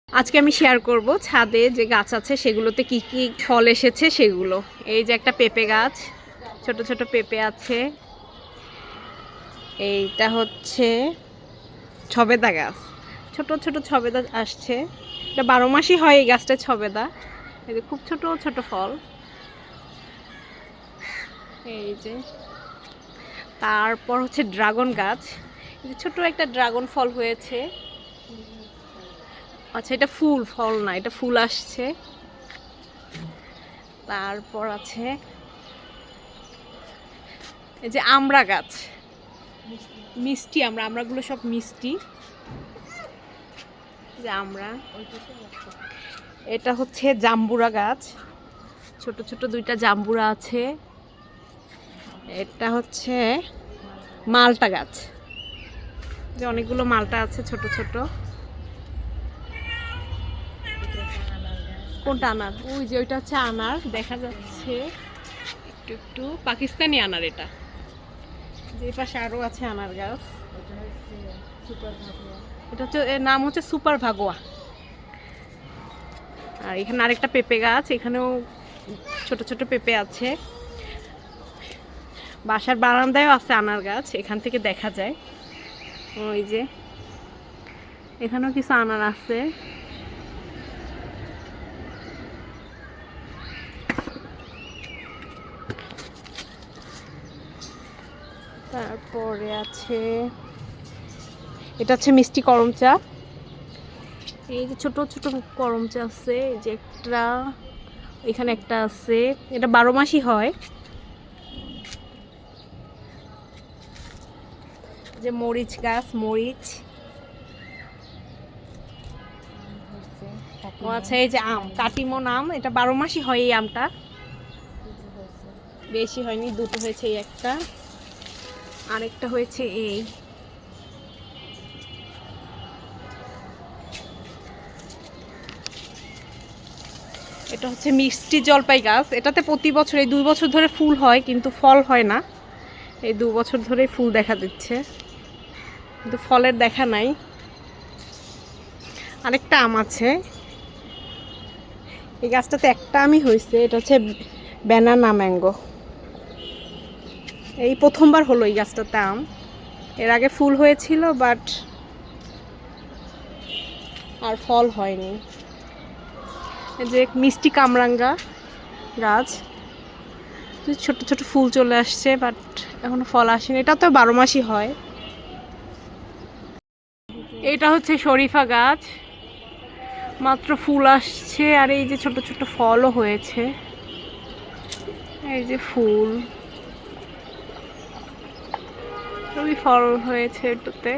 আজকে আমি শেয়ার করব ছাদে যে গাছ আছে সেগুলোতে কি কি ফল এসেছে সেগুলো। এই যে একটা পেঁপে গাছ, ছোট ছোট পেঁপে আছে। এইটা হচ্ছে ছবেদা গাছ, ছোট ছোট ছবেদা আসছে। এটা 12 মাসই হয় এই গাছটা ছবেদা। এই যে খুব ছোট ছোট ফল। এই যে তারপর হচ্ছে ড্রাগন গাছ, এই যে ছোট একটা ড্রাগন ফল হয়েছে। আচ্ছা, এটা ফুল, ফল না, এটা ফুল আসছে। তারপর আছে এই যে আমড়া গাছ, মিষ্টি আমড়াগুলো সব মিষ্টি। যে আমড়া, এটা হচ্ছে জাম্বুরা গাছ, ছোট ছোট দুইটা জাম্বুরা আছে। এটা হচ্ছে মালটা গাছ, যে অনেকগুলো মালটা আছে ছোট ছোট। কোনটা আনার? ওই যে ওইটা হচ্ছে আনার, দেখা যাচ্ছে একটু একটু পাকিস্তানি আনার। এটা যে পাশে আরো আছে আনার গাছ, এটা হচ্ছে এর নাম হচ্ছে সুপার ভাগোয়া। আর এখানে আরেকটা পেঁপে গাছ, এখানেও ছোট ছোট পেঁপে আছে। বাসার বারান্দায়ও আছে আনার গাছ, এখান থেকে দেখা যায়। ওই যে এখানেও কিছু আনার আছে। তারপরে আছে, এটা হচ্ছে মিষ্টি করমচা। এই যে ছোট ছোট করমচা আছে, এই যে একটা, এখানে একটা আছে। এটা 12 মাসই হয়। যে মরিচ গাছ, মরিচ। ও আচ্ছা, এই যে আম, কাটিমন আম, এটা 12 মাসই হয় এই আমটা। বেশি হয়নি, দুটো হয়েছে, এই একটা, আরেকটা হয়েছে এই। এটা হচ্ছে মিষ্টি জলপাই গাছ, এটাতে প্রতি বছর, এই 2 বছর ধরে ফুল হয় কিন্তু ফল হয় না। এই 2 বছর ধরেই ফুল দেখা দিচ্ছে কিন্তু ফলের দেখা নাই। আরেকটা আম আছে, এই গাছটাতে একটা আমই হয়েছে, এটা হচ্ছে ব্যানানা ম্যাঙ্গো। এই প্রথমবার হলো এই গাছটাতে আম, এর আগে ফুল হয়েছিল বাট আর ফল হয়নি। এই যে মিষ্টি কামরাঙ্গা গাছ, ছোট ছোট ফুল চলে আসছে বাট এখনো ফল আসেনি। এটা তো 12 মাসই হয়। এটা হচ্ছে শরীফা গাছ, মাত্র ফুল আসছে আর এই যে ছোট ছোট ফলও হয়েছে। এই যে ফুল, খুবই ফল হয়েছে এটাতে।